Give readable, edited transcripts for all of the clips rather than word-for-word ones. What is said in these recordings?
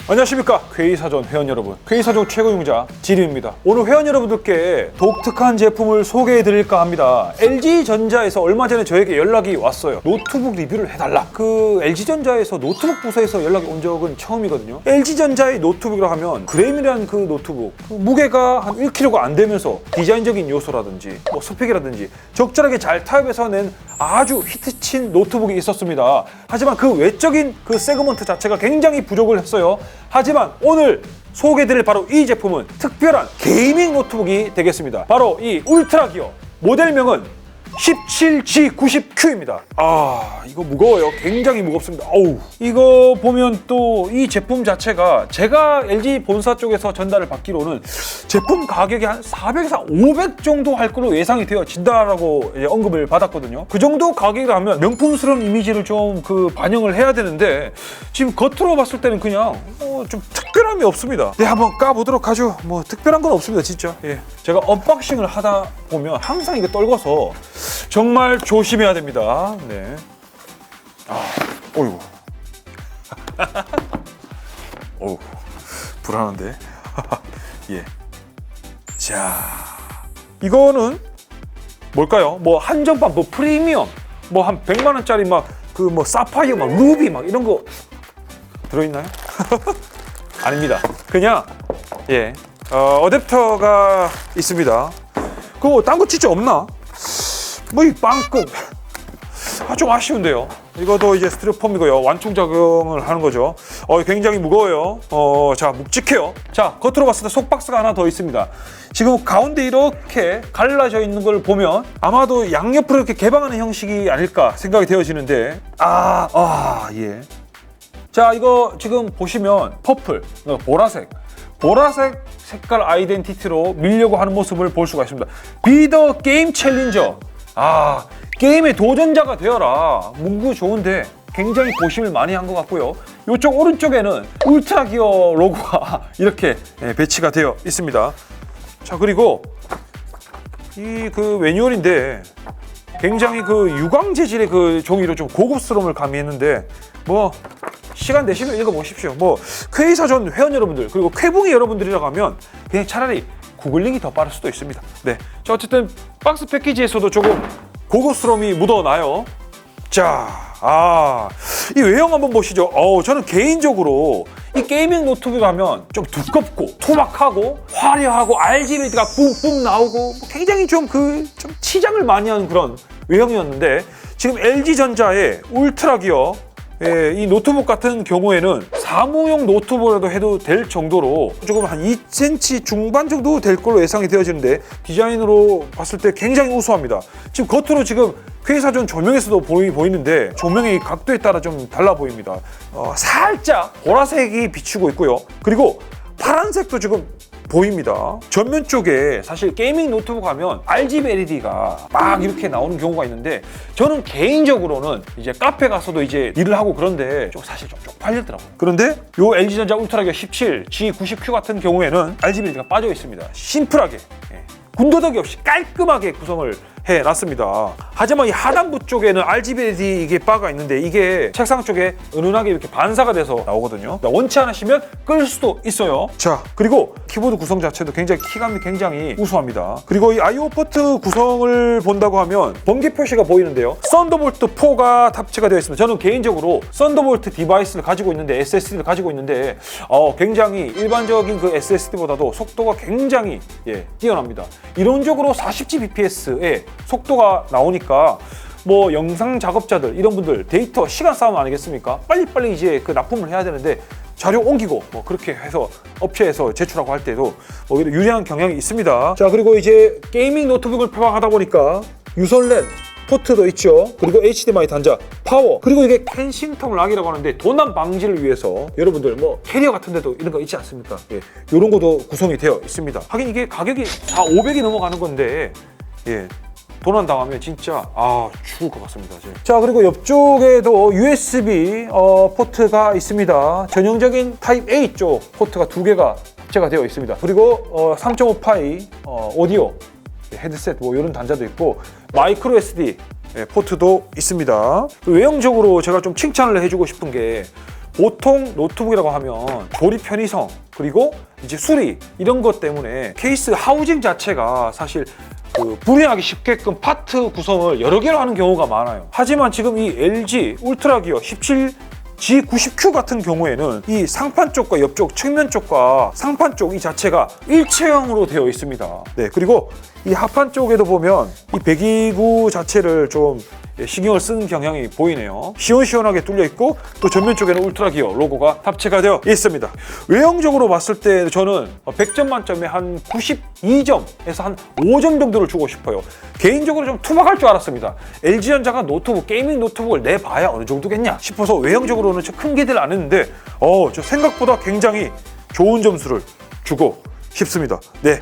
안녕하십니까 퀘이사전 회원 여러분, 퀘이사전 최고 용자 지림입니다. 오늘 회원 여러분들께 독특한 제품을 소개해 드릴까 합니다. LG전자에서 얼마 전에 저에게 연락이 왔어요. 노트북 리뷰를 해달라. 그 LG전자에서 노트북 부서에서 연락이 온 적은 처음이거든요. LG전자의 노트북이라 하면 그램이라는 그 노트북, 그 무게가 한 1kg가 안 되면서 디자인적인 요소라든지 뭐 스펙이라든지 적절하게 잘 타협해서 낸 아주 히트친 노트북이 있었습니다. 하지만 그 외적인 그 세그먼트 자체가 굉장히 부족을 했어요. 하지만 오늘 소개해드릴 바로 이 제품은 특별한 게이밍 노트북이 되겠습니다. 바로 이 울트라 기어, 모델명은 17G90Q입니다. 아, 이거 무거워요. 굉장히 무겁습니다. 어우, 이거 보면 또 이 제품 자체가 제가 LG 본사 쪽에서 전달을 받기로는 제품 가격이 한 400에서 500 정도 할 거로 예상이 되어진다라고 언급을 받았거든요. 그 정도 가격이라면 명품스러운 이미지를 좀 반영을 해야 되는데 지금 겉으로 봤을 때는 그냥 좀 특별함이 없습니다. 네, 한번 까보도록 하죠. 뭐 특별한 건 없습니다, 진짜. 예. 제가 언박싱을 하다 보면 항상 이게 떨궈서 정말 조심해야 됩니다. 네. 어이구. 어우, 불안한데. 예. 자, 이거는 뭘까요? 뭐 한정판, 뭐 프리미엄, 뭐 한 100만 원짜리 막 뭐 사파이어, 막 루비 막 이런 거 들어있나요? 아닙니다. 그냥 어댑터가 있습니다. 그거 딴 거 진짜 없나? 뭐 이 빵끝 좀 아쉬운데요. 이것도 이제 스티로폼이고요. 완충 작용을 하는 거죠. 굉장히 무거워요. 자, 묵직해요. 자, 겉으로 봤을 때 속박스가 하나 더 있습니다. 지금 가운데 이렇게 갈라져 있는 걸 보면 아마도 양옆으로 이렇게 개방하는 형식이 아닐까 생각이 되어지는데 예. 자, 이거 지금 보시면 퍼플, 보라색 색깔 아이덴티티로 밀려고 하는 모습을 볼 수가 있습니다. 비 더 게임 챌린저. 게임의 도전자가 되어라. 문구 좋은데 굉장히 고심을 많이 한 것 같고요. 이쪽 오른쪽에는 울트라 기어 로고가 이렇게 배치가 되어 있습니다. 자, 그리고 이 매뉴얼인데 굉장히 유광 재질의 종이로 좀 고급스러움을 가미했는데 뭐 시간 내시면 읽어보십시오. 뭐 퀘이사전 회원 여러분들 그리고 퀘붕이 여러분들이라고 하면 그냥 차라리 구글링이 더 빠를 수도 있습니다. 네, 자, 어쨌든 박스 패키지에서도 조금 고급스러움이 묻어나요. 자, 이 외형 한번 보시죠. 저는 개인적으로 이 게이밍 노트북 하면 좀 두껍고 투박하고 화려하고 RGB가 뿜뿜 나오고 뭐 굉장히 좀 치장을 많이 하는 그런 외형이었는데 지금 LG전자의 울트라 기어 이 노트북 같은 경우에는 사무용 노트북이라도 해도 될 정도로 조금 한 2cm 중반 정도 될 걸로 예상이 되어지는데 디자인으로 봤을 때 굉장히 우수합니다. 지금 겉으로 지금 퀘이사전 조명에서도 보이는데 조명의 각도에 따라 좀 달라 보입니다. 살짝 보라색이 비추고 있고요. 그리고 파란색도 지금 보입니다. 전면 쪽에 사실 게이밍 노트북 하면 RGB LED가 막 이렇게 나오는 경우가 있는데 저는 개인적으로는 이제 카페 가서도 이제 일을 하고 그런데 사실 좀 쪽팔리더라고요. 그런데 요 LG전자 울트라기어 17G90Q 같은 경우에는 RGB LED가 빠져 있습니다. 심플하게 군더더기 없이 깔끔하게 구성을 해놨습니다. 하지만 이 하단부 쪽에는 RGB LED 이게 바가 있는데 이게 책상 쪽에 은은하게 이렇게 반사가 돼서 나오거든요. 원치 않으시면 끌 수도 있어요. 자, 그리고 키보드 구성 자체도 굉장히 키감이 굉장히 우수합니다. 그리고 이 I/O 포트 구성을 본다고 하면 번개 표시가 보이는데요. 썬더볼트 4가 탑재가 되어 있습니다. 저는 개인적으로 썬더볼트 디바이스를 가지고 있는데 SSD를 가지고 있는데 굉장히 일반적인 SSD보다도 속도가 굉장히 뛰어납니다. 이론적으로 40Gbps의 속도가 나오니까 뭐 영상 작업자들 이런 분들 데이터 시간 싸움 아니겠습니까? 빨리빨리 이제 납품을 해야 되는데 자료 옮기고 뭐 그렇게 해서 업체에서 제출하고 할 때도 오히려 유리한 경향이 있습니다. 자, 그리고 이제 게이밍 노트북을 폐방하다 보니까 유선 랜 포트도 있죠. 그리고 HDMI 단자, 파워, 그리고 이게 켄싱턴 락이라고 하는데 도난 방지를 위해서 여러분들 뭐 캐리어 같은 데도 이런 거 있지 않습니까? 이런 것도 구성이 되어 있습니다. 하긴 이게 가격이 500이 넘어가는 건데 도난 당하면 진짜 죽을 것 같습니다. 자, 그리고 옆쪽에도 USB 포트가 있습니다. 전형적인 타입 A 쪽 포트가 2개가 탑재가 되어 있습니다. 그리고 3.5파이 오디오 헤드셋 뭐 이런 단자도 있고 마이크로 SD 포트도 있습니다. 외형적으로 제가 좀 칭찬을 해주고 싶은 게 보통 노트북이라고 하면 조립 편의성 그리고 이제 수리 이런 것 때문에 케이스 하우징 자체가 사실 불이하기 쉽게끔 파트 구성을 여러 개로 하는 경우가 많아요. 하지만 지금 이 LG 울트라 기어 17 G90Q 같은 경우에는 이 상판 쪽과 옆쪽 측면 쪽과 상판 쪽 이 자체가 일체형으로 되어 있습니다. 네, 그리고 이 하판 쪽에도 보면 이 배기구 자체를 좀 신경을 쓴 경향이 보이네요. 시원시원하게 뚫려 있고 또 전면 쪽에는 울트라 기어 로고가 탑재가 되어 있습니다. 외형적으로 봤을 때 저는 100점 만점에 한 92점에서 한 5점 정도를 주고 싶어요. 개인적으로 좀 투박할 줄 알았습니다. LG전자가 노트북, 게이밍 노트북을 내봐야 어느 정도겠냐 싶어서 외형적으로는 큰 기대를 안 했는데 저 생각보다 굉장히 좋은 점수를 주고 싶습니다. 네.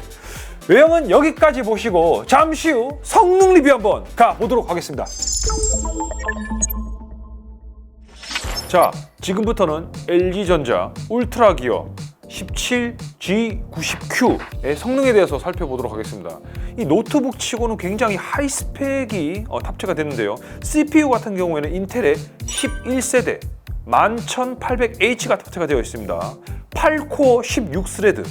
외형은 여기까지 보시고 잠시 후 성능 리뷰 한번 가보도록 하겠습니다. 자, 지금부터는 LG전자 울트라 기어 17G90Q의 성능에 대해서 살펴보도록 하겠습니다. 이 노트북 치고는 굉장히 하이 스펙이 탑재가 되는데요. CPU 같은 경우에는 인텔의 11세대 11800H가 탑재가 되어 있습니다. 8코어 16스레드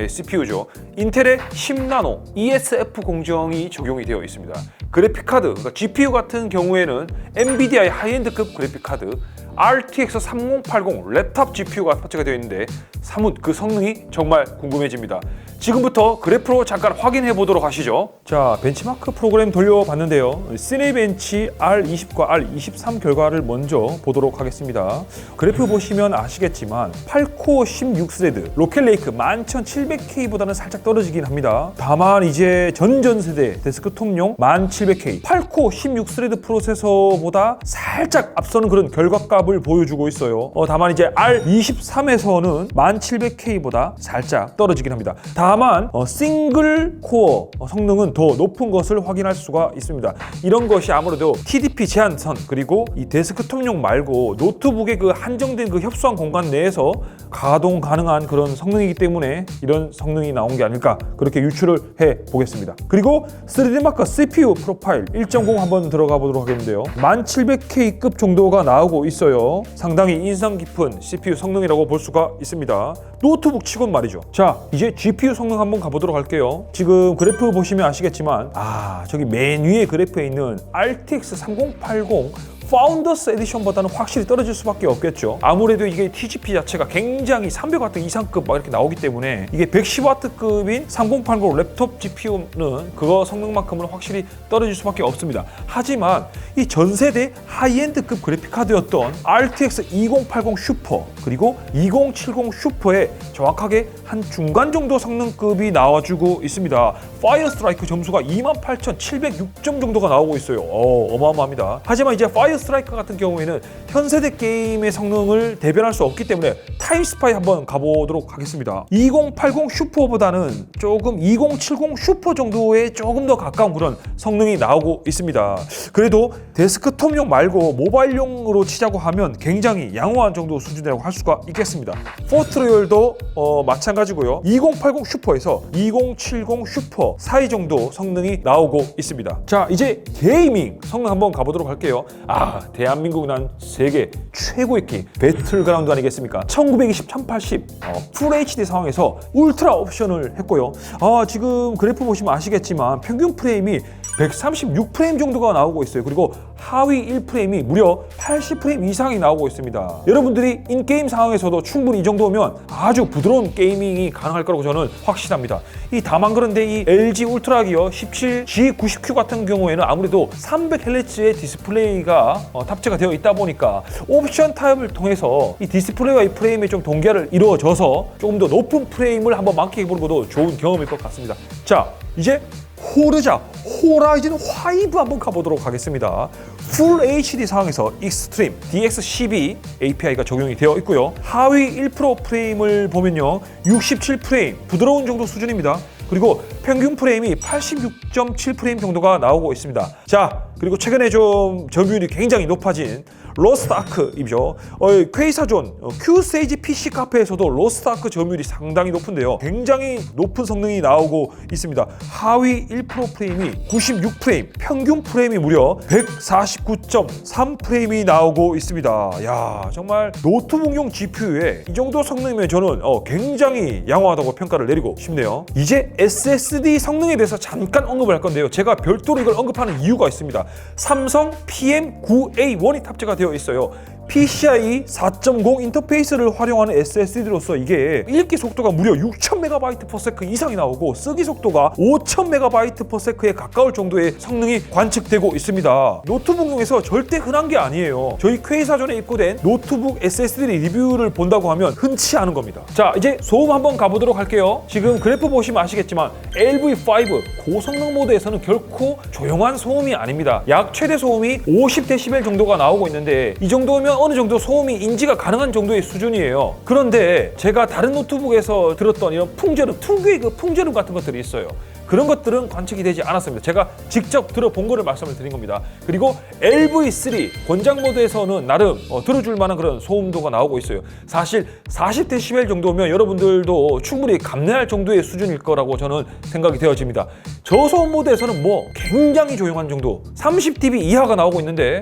CPU죠. 인텔의 10나노 ESF 공정이 적용이 되어 있습니다. 그래픽카드, 그러니까 GPU 같은 경우에는 엔비디아의 하이엔드급 그래픽카드 RTX 3080 랩탑 GPU가 탑재가 되어 있는데 사뭇 그 성능이 정말 궁금해집니다. 지금부터 그래프로 잠깐 확인해 보도록 하시죠. 자, 벤치마크 프로그램 돌려봤는데요. 시네벤치 R20과 R23 결과를 먼저 보도록 하겠습니다. 그래프 보시면 아시겠지만 8코어 16스레드 로켓레이크 11700K보다는 살짝 떨어지긴 합니다. 다만 이제 전세대 데스크톱용 1700K 8코어 16스레드 프로세서보다 살짝 앞서는 그런 결과값을 보여주고 있어요. 다만 이제 R23에서는 1700K보다 살짝 떨어지긴 합니다. 다만 싱글 코어 성능은 더 높은 것을 확인할 수가 있습니다. 이런 것이 아무래도 TDP 제한선 그리고 이 데스크톱용 말고 노트북의 그 한정된 그 협소한 공간 내에서 가동 가능한 그런 성능이기 때문에 이런 성능이 나온 게 아닐까 그렇게 유추를 해 보겠습니다. 그리고 3D마크 CPU 프로파일 1.0 한번 들어가 보도록 하겠는데요. 1700K급 정도가 나오고 있어요. 상당히 인상 깊은 CPU 성능이라고 볼 수가 있습니다. 노트북 치곤 말이죠. 자, 이제 GPU 성능 한번 가보도록 할게요. 지금 그래프 보시면 아시겠지만 저기 맨 위에 그래프에 있는 RTX 3080 파운더스 에디션보다는 확실히 떨어질 수밖에 없겠죠. 아무래도 이게 TGP 자체가 굉장히 300W 이상급 막 이렇게 나오기 때문에 이게 110W급인 3080 랩톱 GPU는 그거 성능만큼은 확실히 떨어질 수밖에 없습니다. 하지만 이 전세대 하이엔드급 그래픽카드였던 RTX 2080 슈퍼 그리고 2070 슈퍼에 정확하게 한 중간 정도 성능급이 나와주고 있습니다. 파이어 스트라이크 점수가 28,706점 정도가 나오고 있어요. 어마어마합니다. 하지만 이제 파이어 스트라이크 같은 경우에는 현세대 게임의 성능을 대변할 수 없기 때문에 타임스파이 한번 가보도록 하겠습니다. 2080 슈퍼보다는 조금 2070 슈퍼 정도에 조금 더 가까운 그런 성능이 나오고 있습니다. 그래도 데스크톱용 말고 모바일용으로 치자고 하면 굉장히 양호한 정도 수준이라고 할 수가 있겠습니다. 포트로열도 마찬가지고요. 2080 슈퍼에서 2070 슈퍼 사이 정도 성능이 나오고 있습니다. 자, 이제 게이밍 성능 한번 가보도록 할게요. 대한민국 난 세계 최고의 게임 배틀그라운드 아니겠습니까? 1920, 1080 풀 HD 상황에서 울트라 옵션을 했고요. 지금 그래프 보시면 아시겠지만 평균 프레임이 136프레임 정도가 나오고 있어요. 그리고 하위 1프레임이 무려 80프레임 이상이 나오고 있습니다. 여러분들이 인게임 상황에서도 충분히 이 정도면 아주 부드러운 게이밍이 가능할 거라고 저는 확신합니다. 다만 그런데 이 LG 울트라 기어 17G90Q 같은 경우에는 아무래도 300Hz의 디스플레이가 탑재가 되어 있다 보니까 옵션 타입을 통해서 이 디스플레이와 이 프레임의 좀 동결을 이루어져서 조금 더 높은 프레임을 한번 만끽해보는 것도 좋은 경험일 것 같습니다. 자, 이제 호라이즌 5 한번 가보도록 하겠습니다. 풀 HD 상황에서 익스트림 DX12 API가 적용이 되어 있고요. 하위 1% 프레임을 보면요, 67프레임 부드러운 정도 수준입니다. 그리고 평균 프레임이 86.7프레임 정도가 나오고 있습니다. 자, 그리고 최근에 좀 점유율이 굉장히 높아진 로스트 아크이죠. 퀘이사존 Q세이지 PC 카페에서도 로스트 아크 점유율이 상당히 높은데요. 굉장히 높은 성능이 나오고 있습니다. 하위 1% 프레임이 96프레임, 평균 프레임이 무려 149.3프레임이 나오고 있습니다. 야, 정말 노트북용 GPU에 이 정도 성능이면 저는 굉장히 양호하다고 평가를 내리고 싶네요. 이제 SSD 성능에 대해서 잠깐 언급을 할 건데요. 제가 별도로 이걸 언급하는 이유가 있습니다. 삼성 PM9A1이 탑재가 되어 있어요. PCIe 4.0 인터페이스를 활용하는 SSD로서 이게 읽기 속도가 무려 6000MB/s 이상이 나오고 쓰기 속도가 5000MB/s에 가까울 정도의 성능이 관측되고 있습니다. 노트북용에서 절대 흔한 게 아니에요. 저희 퀘이사전에 입고된 노트북 SSD 리뷰를 본다고 하면 흔치 않은 겁니다. 자, 이제 소음 한번 가보도록 할게요. 지금 그래프 보시면 아시겠지만 LV5 고성능 모드에서는 결코 조용한 소음이 아닙니다. 약 최대 소음이 50dB 정도가 나오고 있는데 이 정도면 어느 정도 소음이 인지가 가능한 정도의 수준이에요. 그런데 제가 다른 노트북에서 들었던 이런 풍절음, 특유의 그 풍절음 같은 것들이 있어요. 그런 것들은 관측이 되지 않았습니다. 제가 직접 들어본 거를 말씀을 드린 겁니다. 그리고 LV3 권장 모드에서는 나름 들어줄 만한 그런 소음도가 나오고 있어요. 사실 40dB 정도면 여러분들도 충분히 감내할 정도의 수준일 거라고 저는 생각이 되어집니다. 저소음 모드에서는 뭐 굉장히 조용한 정도, 30dB 이하가 나오고 있는데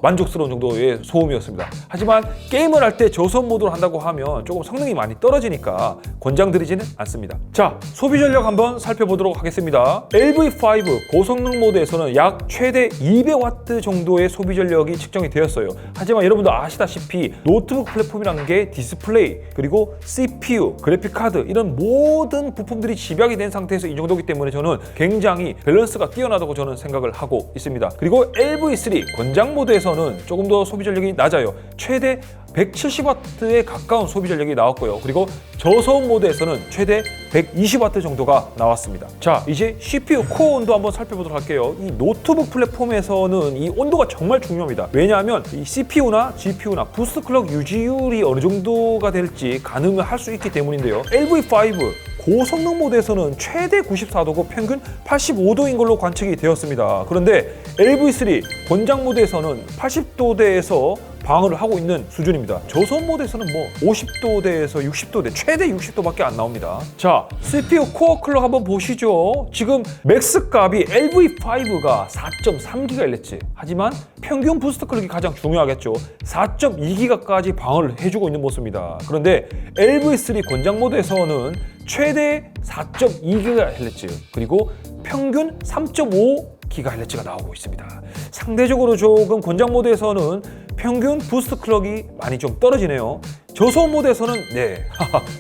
만족스러운 정도의 소음이었습니다. 하지만 게임을 할 때 저소음 모드로 한다고 하면 조금 성능이 많이 떨어지니까 권장드리지는 않습니다. 자, 소비 전력 한번 살펴보도록 하겠습니다. LV5 고성능 모드에서는 약 최대 200W 정도의 소비 전력이 측정이 되었어요. 하지만 여러분도 아시다시피 노트북 플랫폼이라는 게 디스플레이, 그리고 CPU, 그래픽 카드 이런 모든 부품들이 집약이 된 상태에서 이 정도이기 때문에 저는 굉장히 밸런스가 뛰어나다고 저는 생각을 하고 있습니다. 그리고 LV3 권장 모드에서는 조금 더 소비 전력이 낮아요. 최대 170W에 가까운 소비 전력이 나왔고요. 그리고 저소음 모드에서는 최대 120W 정도가 나왔습니다. 자, 이제 CPU 코어 온도 한번 살펴보도록 할게요. 이 노트북 플랫폼에서는 이 온도가 정말 중요합니다. 왜냐하면 이 CPU나 GPU나 부스트 클럭 유지율이 어느 정도가 될지 가늠을 할 수 있기 때문인데요. LV5 고성능 모드에서는 최대 94도고 평균 85도인 걸로 관측이 되었습니다. 그런데 LV3 권장 모드에서는 80도대에서 방어를 하고 있는 수준입니다. 저소음 모드에서는 뭐 50도대에서 60도대, 최대 60도밖에 안 나옵니다. 자, CPU 코어 클럭 한번 보시죠. 지금 맥스 값이 LV5가 4.3GHz, 하지만 평균 부스트 클럭이 가장 중요하겠죠. 4.2GHz까지 방어를 해주고 있는 모습입니다. 그런데 LV3 권장 모드에서는 최대 4.2GHz, 그리고 평균 3.5GHz가 나오고 있습니다. 상대적으로 조금 권장 모드에서는 평균 부스트 클럭이 많이 좀 떨어지네요. 저소음 모드에서는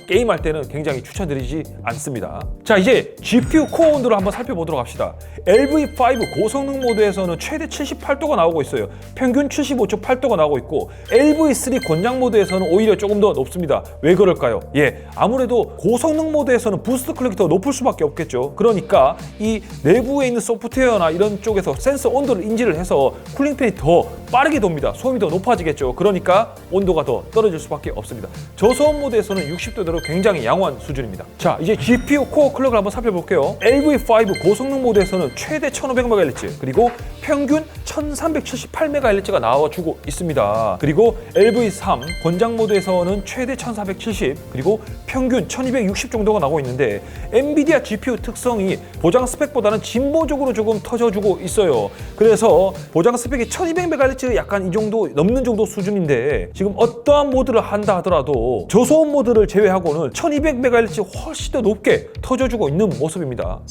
게임할 때는 굉장히 추천드리지 않습니다. 자, 이제 GPU 코어 온도를 한번 살펴보도록 합시다. LV5 고성능 모드에서는 최대 78도가 나오고 있어요. 평균 75.8도가 나오고 있고 LV3 권장 모드에서는 오히려 조금 더 높습니다. 왜 그럴까요? 아무래도 고성능 모드에서는 부스트 클럭이 더 높을 수밖에 없겠죠. 그러니까 이 내부에 있는 소프트웨어나 이런 쪽에서 센서 온도를 인지를 해서 쿨링팬이 더 빠르게 돕니다. 소음이 더 높아지겠죠. 그러니까 온도가 더 떨어질 수밖에 없습니다. 저소음 모드에서는 60도대로 굉장히 양호한 수준입니다. 자, 이제 GPU 코어 클럭을 한번 살펴볼게요. LV5 고성능 모드에서는 최대 1500MHz, 그리고 평균 1378MHz가 나와주고 있습니다. 그리고 LV3 권장 모드에서는 최대 1470, 그리고 평균 1260 정도가 나오고 있는데 엔비디아 GPU 특성이 보장 스펙보다는 진보적으로 조금 터져주고 있어요. 그래서 보장 스펙이 1200MHz 약간 이 정도 넘는 정도 수준인데 지금 어떠한 모드를 한다 하더라도 저소음 모드를 제외하고는 1200MHz 훨씬 더 높게 터져주고 있는 모습입니다.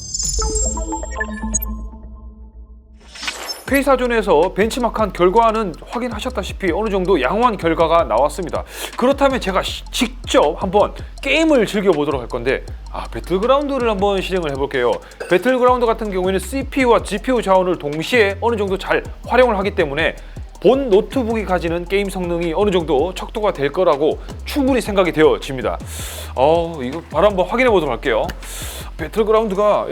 퀘이사존에서 벤치마크한 결과는 확인하셨다시피 어느 정도 양호한 결과가 나왔습니다. 그렇다면 제가 직접 한번 게임을 즐겨보도록 할 건데 배틀그라운드를 한번 실행을 해볼게요. 배틀그라운드 같은 경우에는 CPU와 GPU 자원을 동시에 어느 정도 잘 활용을 하기 때문에 본 노트북이 가지는 게임 성능이 어느 정도 척도가 될 거라고 충분히 생각이 되어집니다. 이거 바로 한번 확인해 보도록 할게요. 배틀그라운드가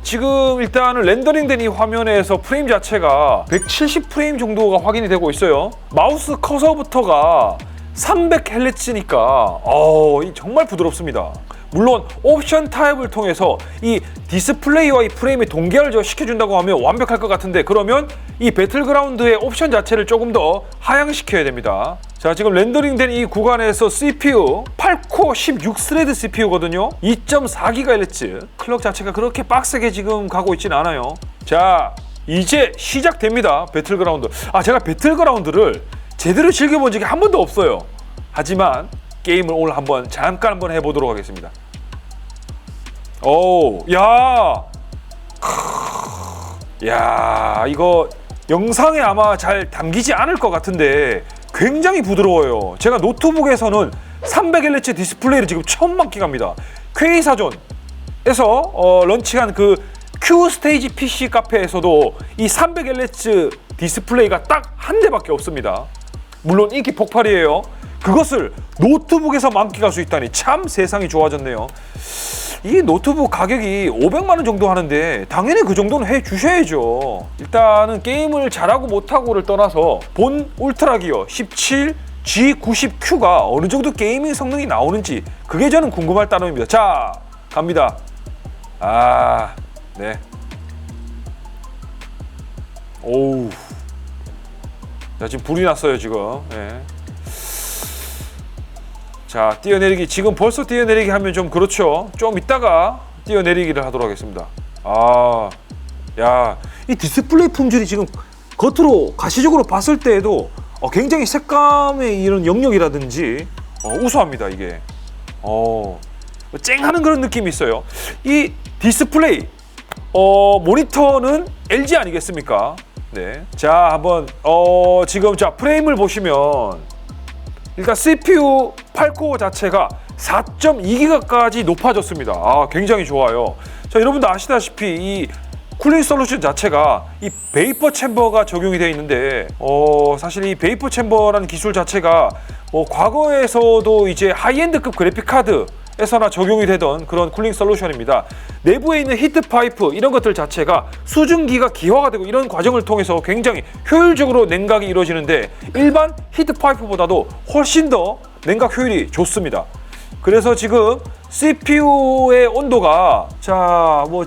지금 일단은 렌더링된 이 화면에서 프레임 자체가 170프레임 정도가 확인이 되고 있어요. 마우스 커서부터가 300Hz니까 정말 부드럽습니다. 물론 옵션 타입을 통해서 이 디스플레이와 이 프레임의 동계를 시켜준다고 하면 완벽할 것 같은데, 그러면 이 배틀그라운드의 옵션 자체를 조금 더 하향시켜야 됩니다. 자, 지금 렌더링된 이 구간에서 CPU 8코어 16스레드 CPU거든요. 2.4GHz. 클럭 자체가 그렇게 빡세게 지금 가고 있진 않아요. 자, 이제 시작됩니다. 배틀그라운드. 제가 배틀그라운드를 제대로 즐겨본 적이 한 번도 없어요. 하지만 게임을 오늘 잠깐 한번 해보도록 하겠습니다. 오, 야, 이거 영상에 아마 잘 담기지 않을 것 같은데 굉장히 부드러워요. 제가 노트북에서는 300Hz 디스플레이를 지금 처음 만끽합니다. K사전에서 런칭한 그 Q스테이지 PC 카페에서도 이 300Hz 디스플레이가 딱 한 대밖에 없습니다. 물론 인기 폭발이에요. 그것을 노트북에서 만끽할 수 있다니 참 세상이 좋아졌네요. 이 노트북 가격이 500만 원 정도 하는데 당연히 그 정도는 해주셔야죠. 일단은 게임을 잘하고 못하고를 떠나서 본 울트라기어 17 G90Q가 어느 정도 게이밍 성능이 나오는지 그게 저는 궁금할 따름입니다. 자, 갑니다. 네. 오우. 자, 지금 불이 났어요, 지금. 네. 자, 뛰어내리기. 지금 벌써 뛰어내리기 하면 좀 그렇죠. 좀 이따가 뛰어내리기를 하도록 하겠습니다. 야, 이 디스플레이 품질이 지금 겉으로 가시적으로 봤을 때에도 굉장히 색감의 이런 영역이라든지 우수합니다, 이게. 쨍하는 그런 느낌이 있어요. 이 디스플레이 모니터는 LG 아니겠습니까? 네. 자, 한번 지금 자 프레임을 보시면 일단 CPU 8코어 자체가 4.2GHz까지 높아졌습니다. 굉장히 좋아요. 자, 여러분도 아시다시피 이 쿨링 솔루션 자체가 이 베이퍼 챔버가 적용이 되어 있는데 사실 이 베이퍼 챔버라는 기술 자체가 과거에서도 이제 하이엔드급 그래픽 카드에서나 적용이 되던 그런 쿨링 솔루션입니다. 내부에 있는 히트 파이프 이런 것들 자체가 수증기가 기화가 되고 이런 과정을 통해서 굉장히 효율적으로 냉각이 이루어지는데 일반 히트 파이프보다도 훨씬 더 냉각 효율이 좋습니다. 그래서 지금 CPU의 온도가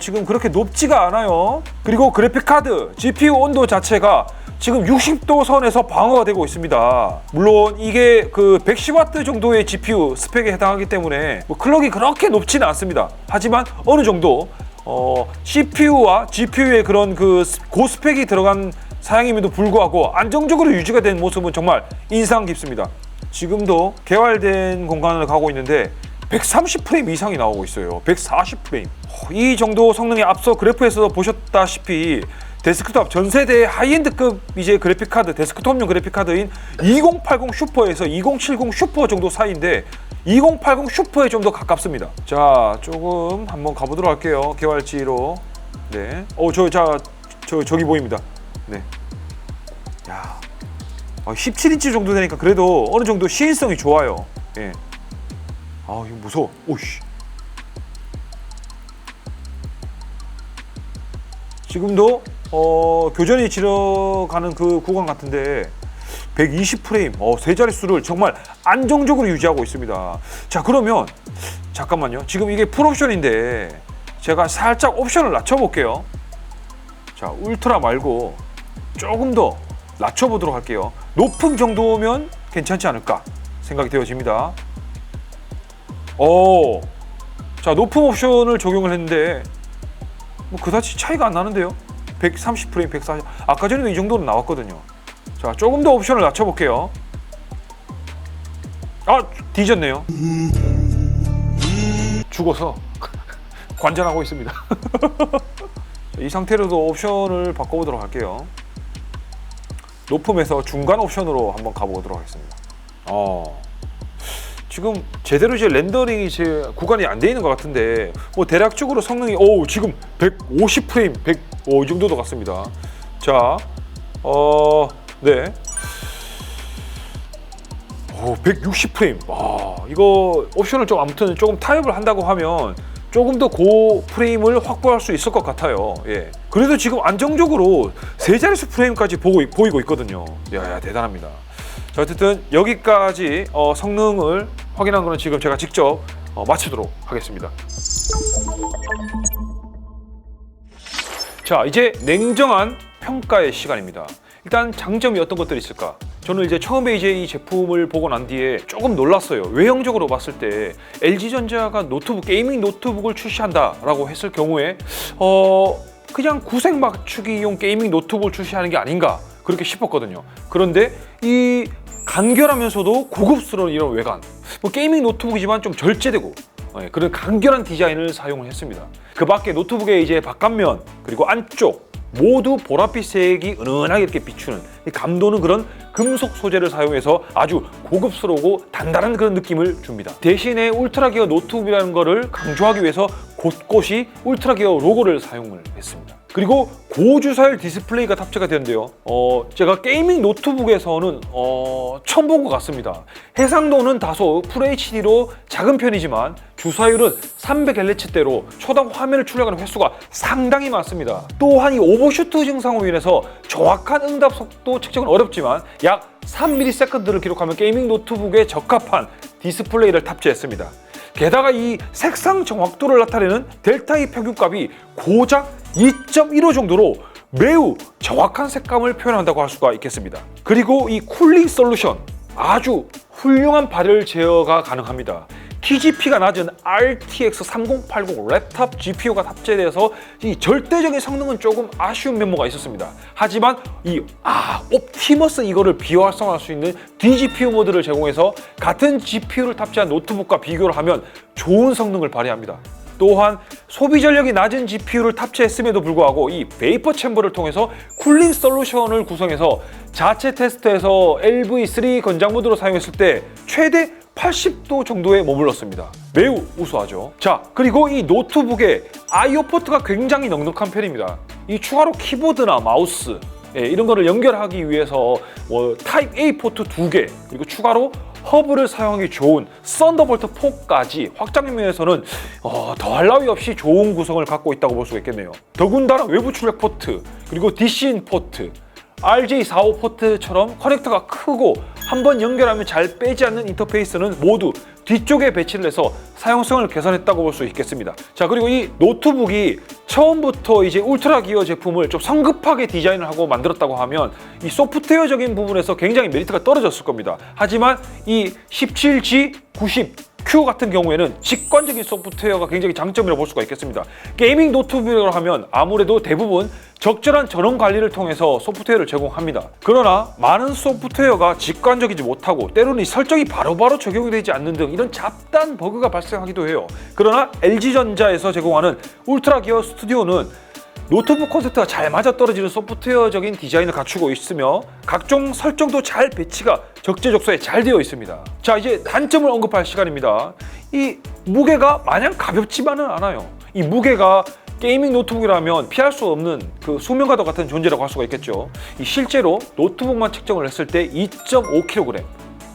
지금 그렇게 높지가 않아요. 그리고 그래픽카드 GPU 온도 자체가 지금 60도 선에서 방어가 되고 있습니다. 물론 이게 그 110W 정도의 GPU 스펙에 해당하기 때문에 클럭이 그렇게 높지는 않습니다. 하지만 어느 정도 CPU와 GPU의 그런 그 고스펙이 들어간 사양임에도 불구하고 안정적으로 유지가 된 모습은 정말 인상 깊습니다. 지금도 개발된 공간을 가고 있는데 130프레임 이상이 나오고 있어요. 140프레임. 이 정도 성능에 앞서 그래프에서 보셨다시피 데스크톱 전세대의 하이엔드급 이제 그래픽카드, 데스크톱용 그래픽카드인 2080 슈퍼에서 2070 슈퍼 정도 사이인데 2080 슈퍼에 좀 더 가깝습니다. 자, 조금 한번 가보도록 할게요. 개발지로. 네. 저기 보입니다. 네. 야. 17인치 정도 되니까 그래도 어느 정도 시인성이 좋아요. 예. 이거 무서워. 오씨. 지금도 교전이 지러가는 그 구간 같은데 120프레임, 세 자릿수를 정말 안정적으로 유지하고 있습니다. 자, 그러면 잠깐만요. 지금 이게 풀옵션인데 제가 살짝 옵션을 낮춰볼게요. 자, 울트라 말고 조금 더 낮춰보도록 할게요. 높은 정도면 괜찮지 않을까 생각이 되어집니다. 자, 높은 옵션을 적용을 했는데 그다지 차이가 안 나는데요. 130프레임, 140. 아까 전에도 이 정도는 나왔거든요. 자, 조금 더 옵션을 낮춰볼게요. 뒤졌네요. 죽어서 관전하고 있습니다. 이 상태로도 옵션을 바꿔보도록 할게요. 높음에서 중간 옵션으로 한번 가보도록 하겠습니다. 지금 제대로 이제 렌더링이 구간이 안 돼 있는 것 같은데 대략적으로 성능이 지금 150프레임, 이 정도도 같습니다. 자, 네. 160프레임. 이거 옵션을 아무튼 조금 타협을 한다고 하면 조금 더 고프레임을 확보할 수 있을 것 같아요. 예. 그래도 지금 안정적으로 세 자릿수 프레임까지 보이고 있거든요. 야, 대단합니다. 자, 어쨌든 여기까지 성능을 확인한 거는 지금 제가 직접 마치도록 하겠습니다. 자, 이제 냉정한 평가의 시간입니다. 일단 장점이 어떤 것들이 있을까? 저는 이제 처음에 이제 이 제품을 보고 난 뒤에 조금 놀랐어요. 외형적으로 봤을 때 LG전자가 노트북, 게이밍 노트북을 출시한다라고 했을 경우에 그냥 구색 맞추기용 게이밍 노트북을 출시하는 게 아닌가 그렇게 싶었거든요. 그런데 이 간결하면서도 고급스러운 이런 외관, 뭐 게이밍 노트북이지만 좀 절제되고 그런 간결한 디자인을 사용을 했습니다. 그 밖에 노트북의 이제 바깥면 그리고 안쪽 모두 보랏빛색이 은은하게 이렇게 비추는 감도는 그런 금속 소재를 사용해서 아주 고급스러우고 단단한 그런 느낌을 줍니다. 대신에 울트라기어 노트북이라는 거를 강조하기 위해서 곳곳이 울트라기어 로고를 사용을 했습니다. 그리고 고주사율 디스플레이가 탑재가 되는데요. 제가 게이밍 노트북에서는 처음 본 것 같습니다. 해상도는 다소 FHD로 작은 편이지만 주사율은 300Hz대로 초당 화면을 출력하는 횟수가 상당히 많습니다. 또한 이 오버슈트 증상으로 인해서 정확한 응답 속도 측정은 어렵지만 약 3ms를 기록하면 게이밍 노트북에 적합한 디스플레이를 탑재했습니다. 게다가 이 색상 정확도를 나타내는 델타의 평균값이 고작 2.15 정도로 매우 정확한 색감을 표현한다고 할 수가 있겠습니다. 그리고 이 쿨링 솔루션, 아주 훌륭한 발열 제어가 가능합니다. TGP가 낮은 RTX 3080 랩탑 GPU가 탑재돼서 이 절대적인 성능은 조금 아쉬운 면모가 있었습니다. 하지만 이 옵티머스 이거를 비활성화할 수 있는 DGPU 모드를 제공해서 같은 GPU를 탑재한 노트북과 비교를 하면 좋은 성능을 발휘합니다. 또한 소비 전력이 낮은 GPU를 탑재했음에도 불구하고 이 베이퍼 챔버를 통해서 쿨링 솔루션을 구성해서 자체 테스트에서 LV3 건장 모드로 사용했을 때 최대 80도 정도에 머물렀습니다. 매우 우수하죠. 자, 그리고 이 노트북의 I/O 포트가 굉장히 넉넉한 편입니다. 이 추가로 키보드나 마우스 이런 거를 연결하기 위해서 타입 A 포트 2개 그리고 추가로 허브를 사용하기 좋은 썬더볼트 4까지 확장력 면에서는 더할 나위 없이 좋은 구성을 갖고 있다고 볼 수가 있겠네요. 더군다나 외부 출력 포트 그리고 DC-in 포트 RJ45 포트처럼 커넥터가 크고 한번 연결하면 잘 빼지 않는 인터페이스는 모두 뒤쪽에 배치를 해서 사용성을 개선했다고 볼 수 있겠습니다. 자, 그리고 이 노트북이 처음부터 이제 울트라 기어 제품을 좀 성급하게 디자인을 하고 만들었다고 하면 이 소프트웨어적인 부분에서 굉장히 메리트가 떨어졌을 겁니다. 하지만 이 17G, 90Q 같은 경우에는 직관적인 소프트웨어가 굉장히 장점이라고 볼 수가 있겠습니다. 게이밍 노트북이라고 하면 아무래도 대부분 적절한 전원 관리를 통해서 소프트웨어를 제공합니다. 그러나 많은 소프트웨어가 직관적이지 못하고 때로는 이 설정이 바로바로 적용이 되지 않는 등 이런 잡다한 버그가 발생하기도 해요. 그러나 LG전자에서 제공하는 울트라 기어 스튜디오는 노트북 콘셉트가 잘 맞아떨어지는 소프트웨어적인 디자인을 갖추고 있으며 각종 설정도 잘 배치가 적재적소에 잘 되어 있습니다. 자, 이제 단점을 언급할 시간입니다. 이 무게가 마냥 가볍지만은 않아요. 이 무게가 게이밍 노트북이라면 피할 수 없는 그 수면과도 같은 존재라고 할 수가 있겠죠. 이 실제로 노트북만 측정을 했을 때 2.5kg,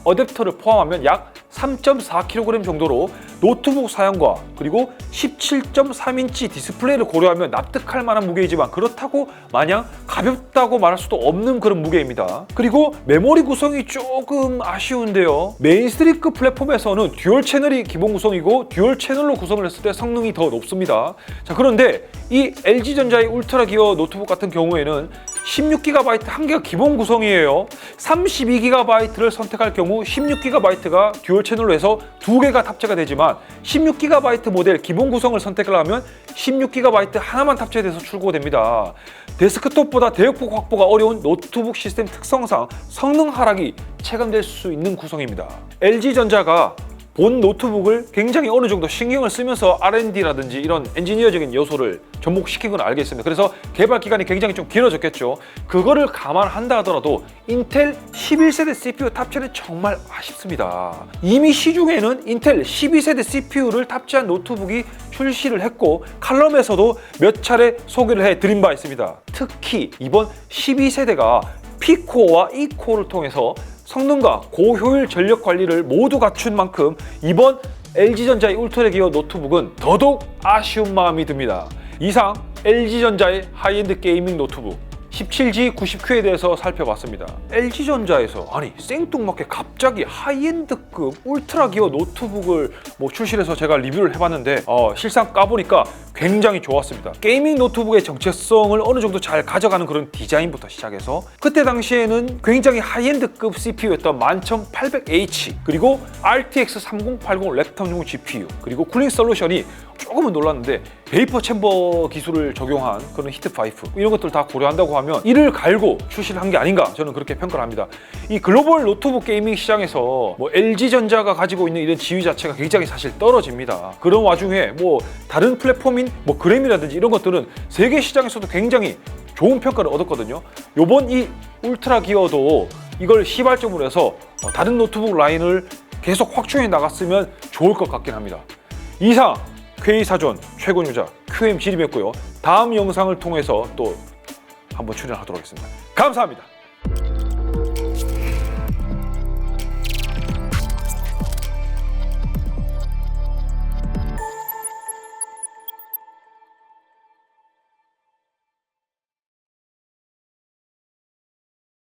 어댑터를 포함하면 약 3.4kg 정도로 노트북 사양과 그리고 17.3인치 디스플레이를 고려하면 납득할 만한 무게이지만 그렇다고 마냥 가볍다고 말할 수도 없는 그런 무게입니다. 그리고 메모리 구성이 조금 아쉬운데요. 메인스트리크 플랫폼에서는 듀얼 채널이 기본 구성이고 듀얼 채널로 구성을 했을 때 성능이 더 높습니다. 자, 그런데 이 LG전자의 울트라 기어 노트북 같은 경우에는 16GB 한 개가 기본 구성이에요. 32GB를 선택할 경우 16GB가 듀얼 채널로 해서 2개가 탑재가 되지만 16GB 모델 기본 구성을 선택을 하면 16GB 하나만 탑재돼서 출고됩니다. 데스크톱보다 대역폭 확보가 어려운 노트북 시스템 특성상 성능 하락이 체감될 수 있는 구성입니다. LG전자가 본 노트북을 굉장히 어느 정도 신경을 쓰면서 R&D라든지 이런 엔지니어적인 요소를 접목시킨 건 알겠습니다. 그래서 개발 기간이 굉장히 좀 길어졌겠죠. 그거를 감안한다 하더라도 인텔 11세대 CPU 탑재는 정말 아쉽습니다. 이미 시중에는 인텔 12세대 CPU를 탑재한 노트북이 출시를 했고 칼럼에서도 몇 차례 소개를 해드린 바 있습니다. 특히 이번 12세대가 P코어와 E코어를 통해서 성능과 고효율 전력 관리를 모두 갖춘 만큼 이번 LG전자의 울트라 기어 노트북은 더더욱 아쉬운 마음이 듭니다. 이상 LG전자의 하이엔드 게이밍 노트북 17G 90Q에 대해서 살펴봤습니다. LG전자에서 아니 생뚱맞게 갑자기 하이엔드급 울트라 기어 노트북을 출시해서 제가 리뷰를 해봤는데 실상 까보니까 굉장히 좋았습니다. 게이밍 노트북의 정체성을 어느 정도 잘 가져가는 그런 디자인부터 시작해서 그때 당시에는 굉장히 하이엔드급 CPU였던 11800H 그리고 RTX 3080 랩텀용 GPU 그리고 쿨링 솔루션이 조금은 놀랐는데 베이퍼 챔버 기술을 적용한 그런 히트5 이런 것들 다 고려한다고 하면 이를 갈고 출시를 한 게 아닌가 저는 그렇게 평가를 합니다. 이 글로벌 노트북 게이밍 시장에서 LG전자가 가지고 있는 이런 지위 자체가 굉장히 사실 떨어집니다. 그런 와중에 다른 플랫폼인 그램이라든지 이런 것들은 세계 시장에서도 굉장히 좋은 평가를 얻었거든요. 요번 이 울트라 기어도 이걸 시발점으로 해서 다른 노트북 라인을 계속 확충해 나갔으면 좋을 것 같긴 합니다. 이상 K사전 최고 유저 QMG림이었고요. 다음 영상을 통해서 또 한번 출연하도록 하겠습니다. 감사합니다.